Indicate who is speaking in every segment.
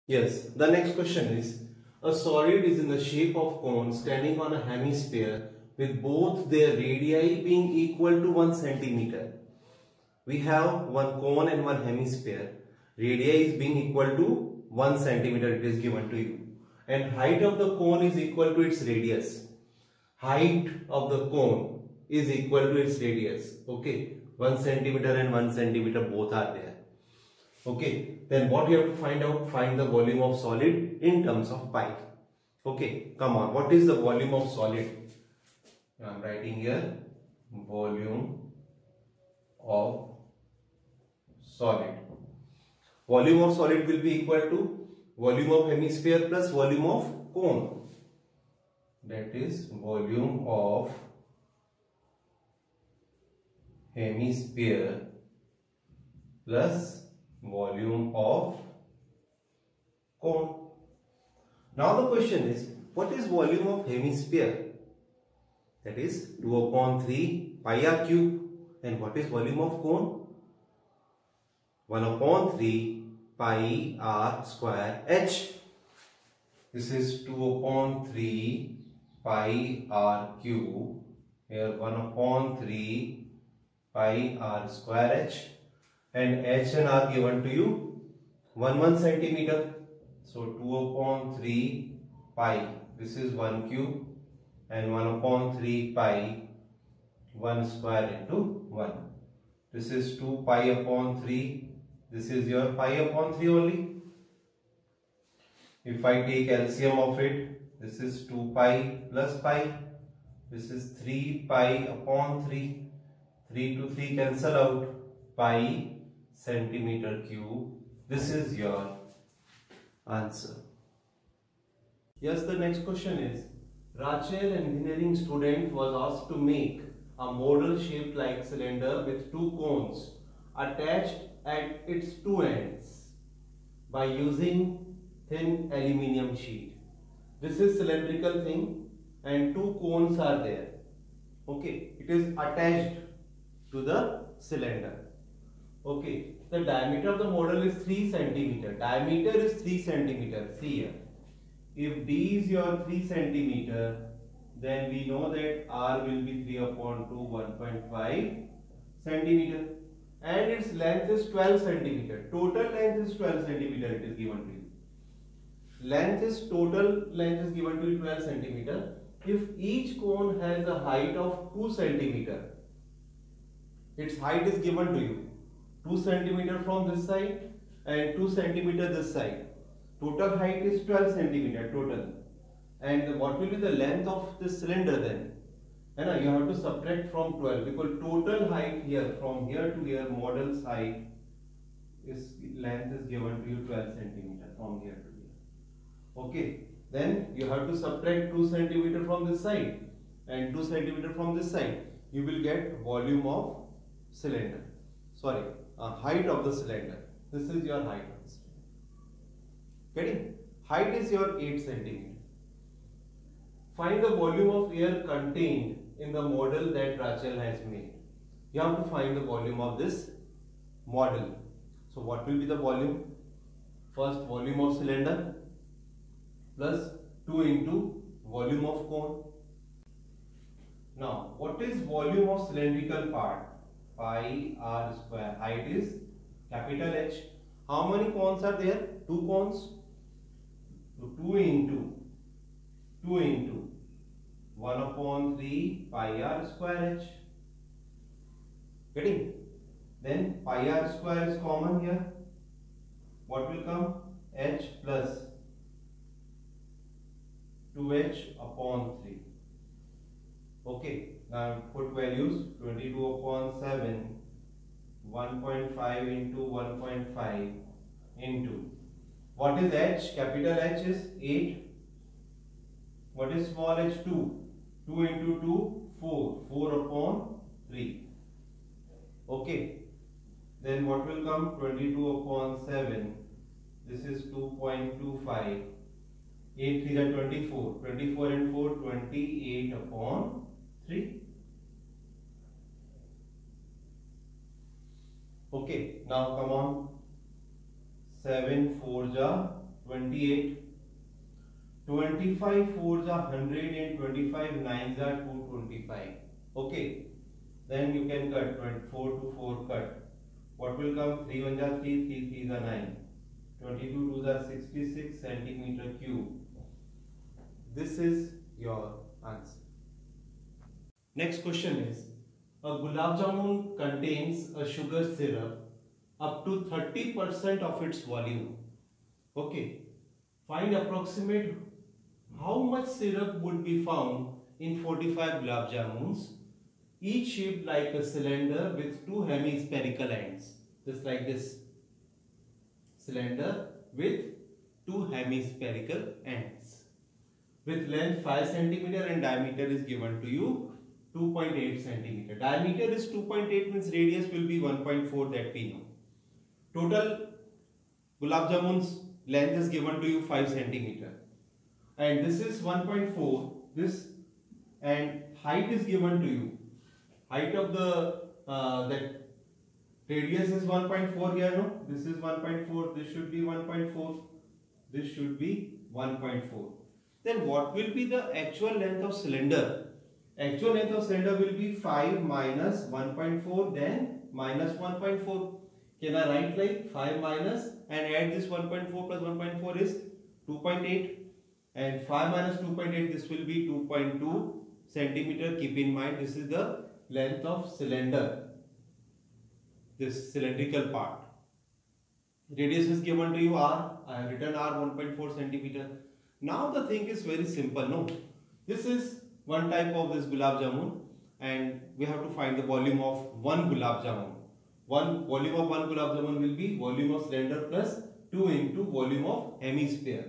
Speaker 1: Yes, the next question is, a solid is in the shape of cone standing on a hemisphere with both their radii being equal to 1 centimeter. We have one cone and one hemisphere. Radii is being equal to 1 centimeter, it is given to you. And height of the cone is equal to its radius. Height of the cone is equal to its radius. Okay, 1 centimeter and 1 centimeter both are there. Okay, then what you have to find out? Find the volume of solid in terms of pi. Okay, come on, what is the volume of solid? I am writing here volume of solid. Volume of solid will be equal to volume of hemisphere plus volume of cone. That is volume of hemisphere plus volume of cone. Now the question is, what is volume of hemisphere? That is 2 upon 3 pi r cube. And what is volume of cone? 1 upon 3 pi r square h. This is 2 upon 3 pi r cube. Here 1 upon 3 pi r square h. And h and r given to you 1 centimeter. So 2 upon 3 pi. This is 1 cube. And 1 upon 3 pi 1 square into 1. This is 2 pi upon 3. This is your pi upon 3 only. If I take LCM of it, this is 2 pi plus pi. This is 3 pi upon 3. 3 to 3 cancel out. Pi centimeter cube. This is your answer. Yes, the next question is, Rachel, an engineering student, was asked to make a model shaped like cylinder with two cones attached at its two ends by using thin aluminium sheet. This is cylindrical thing and two cones are there. Okay, it is attached to the cylinder. Okay, the diameter of the model is 3 centimeter. Diameter is 3 centimeter. See here. If D is your 3 centimeter, then we know that R will be 3 upon 2, 1.5 centimeter. And its length is 12 centimeter. Total length is 12 centimeter, it is given to you. Total length is given to you 12 centimeter. If each cone has a height of 2 centimeter, its height is given to you. 2 centimeter from this side and 2 centimeter this side. Total height is 12 centimeter total. And what will be the length of this cylinder then? And you have to subtract from 12 because total height here from here to here, model's height is length is given to you 12 centimeter from here to here. Okay, then you have to subtract 2 centimeter from this side and 2 centimeter from this side. You will get volume of cylinder. Sorry, height of the cylinder. This is your height of the cylinder. Getting? Height is your 8 centimeter. Find the volume of air contained in the model that Rachel has made. You have to find the volume of this model. So what will be the volume? First, volume of cylinder plus 2 into volume of cone. Now, what is volume of cylindrical part? Pi r square. Height is capital H. How many cones are there? 2 cones. So 2 into 1 upon 3 pi r square h. Getting? Then pi r square is common here. What will come? H plus 2h upon 3. Okay. Now put values. 22 upon 7. 1.5 into 1.5 into. What is h? Capital H is 8. What is small h? 2. 2 into 2, 4. 4 upon 3. Okay. Then what will come? 22 upon 7. This is 2.25. 8 3 are 24. 24 and 4, 28 upon 3. Okay. Now come on. 7 4 ja 28. 25 fours are 100 and 25 nines are 225. Okay. Then you can cut 24 to 4 cut. What will come? 3 1s are 3, 3 3s are 9. 22 2s are 66 centimeter cube. This is your answer. Next question is, a gulab jamun contains a sugar syrup up to 30% of its volume. Okay. Find approximate how much syrup would be found in 45 gulab jamuns, each shaped like a cylinder with two hemispherical ends. Just like this. Cylinder with two hemispherical ends. With length 5 cm and diameter is given to you 2.8 cm. Diameter is 2.8 means radius will be 1.4 that we know. Total gulab jamun's length is given to you 5 cm. And this is 1.4. This and height is given to you. Height of the that radius is 1.4 here, no? This is 1.4. This should be 1.4. This should be 1.4. Then what will be the actual length of cylinder? Actual length of cylinder will be 5 minus 1.4, then minus 1.4. Can I write like 5 minus and add this 1.4 plus 1.4 is 2.8, and 5 minus 2.8, this will be 2.2 centimeter. Keep in mind this is the length of cylinder, this cylindrical part. Radius is given to you r. I have written r 1.4 centimeter. Now the thing is very simple, no? This is one type of this gulab jamun and we have to find the volume of one gulab jamun. Volume of one gulab jamun will be volume of cylinder plus 2 into volume of hemisphere.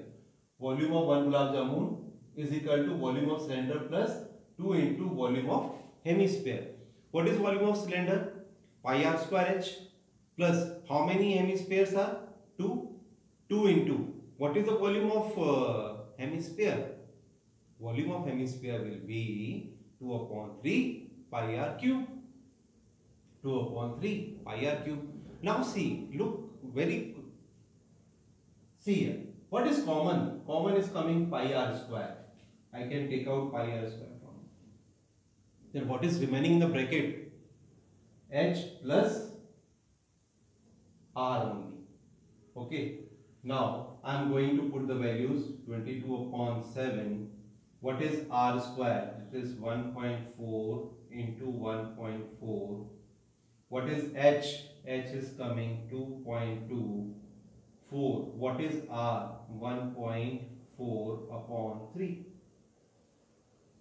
Speaker 1: Volume of one gulab jamun is equal to volume of cylinder plus 2 into volume of hemisphere. What is volume of cylinder? Pi r square h plus how many hemispheres are? 2. 2 into what is the volume of hemisphere? Volume of hemisphere will be 2 upon 3 pi r cube. 2 upon 3 pi r cube. Now see, look very. See here. What is common? Common is coming pi r square. I can take out pi r square from it. Then what is remaining in the bracket? H plus r only. Okay. Now I am going to put the values 22 upon 7. What is r square? It is 1.4 into 1.4. What is h? H is coming 2.2. 4. What is r? 1.4 upon 3.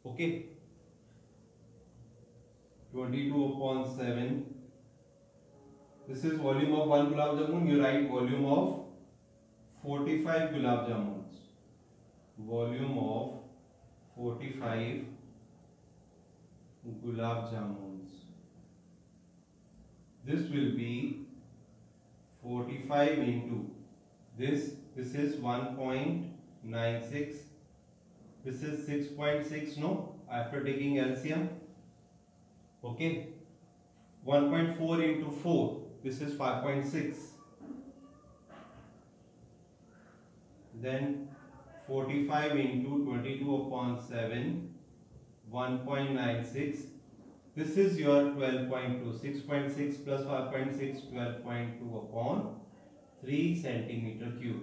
Speaker 1: Okay. 22 upon 7. This is volume of one gulab jamun. You write volume of 45 gulab jamuns. Volume of 45 gulab jamuns. This will be 45 into this is 1.96. This is 6.6, no? After taking LCM. Okay. 1.4 into 4. This is 5.6. Then 45 into 22 upon 7. 1.96. This is your 12.2. 6.6 plus 5.6, 12.2 upon 3 centimeter cube.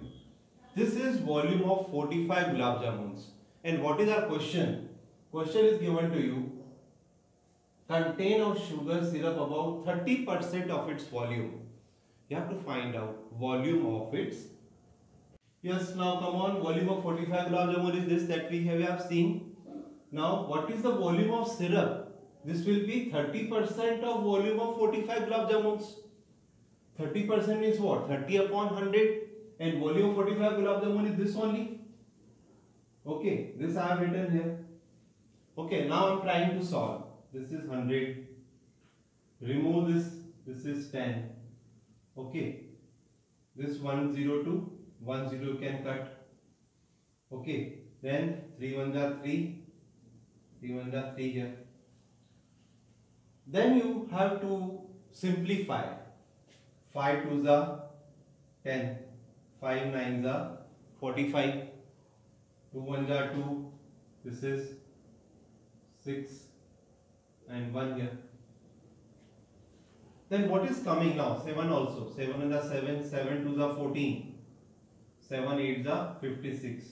Speaker 1: This is volume of 45 gulab jamuns. And what is our question? Question is given to you. Contain of sugar syrup about 30% of its volume. You have to find out volume of its. Yes, now come on. Volume of 45 gulab jamun is this that we have seen. Now what is the volume of syrup? This will be 30% of volume of 45 gulab jamuns. 30% means what? 30 upon 100, and volume of 45 gulab jamun is this only. Okay, this I have written here. Okay, now I am trying to solve. This is 100. Remove this. This is 10. Okay. This 102. 10 can cut. Okay. Then 3 1s are 3. 3 1s are 3 here. Then you have to simplify. 5 2s are 10. 5 9s are 45. 2 1 are 2. This is 6 and 1 here. Then what is coming now? 7 also. 7 and 7. 7 2 are 14. 7 8 are 56.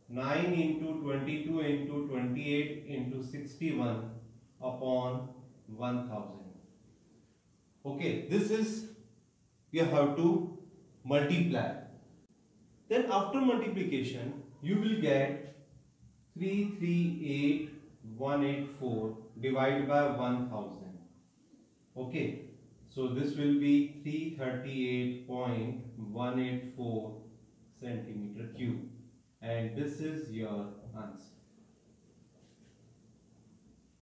Speaker 1: 9 into 22 into 28 into 61 upon 1000. Okay, this is you have to multiply. Then after multiplication you will get 338184 divided by 1000. Okay, so this will be 338.184 centimeter cube, and this is your answer.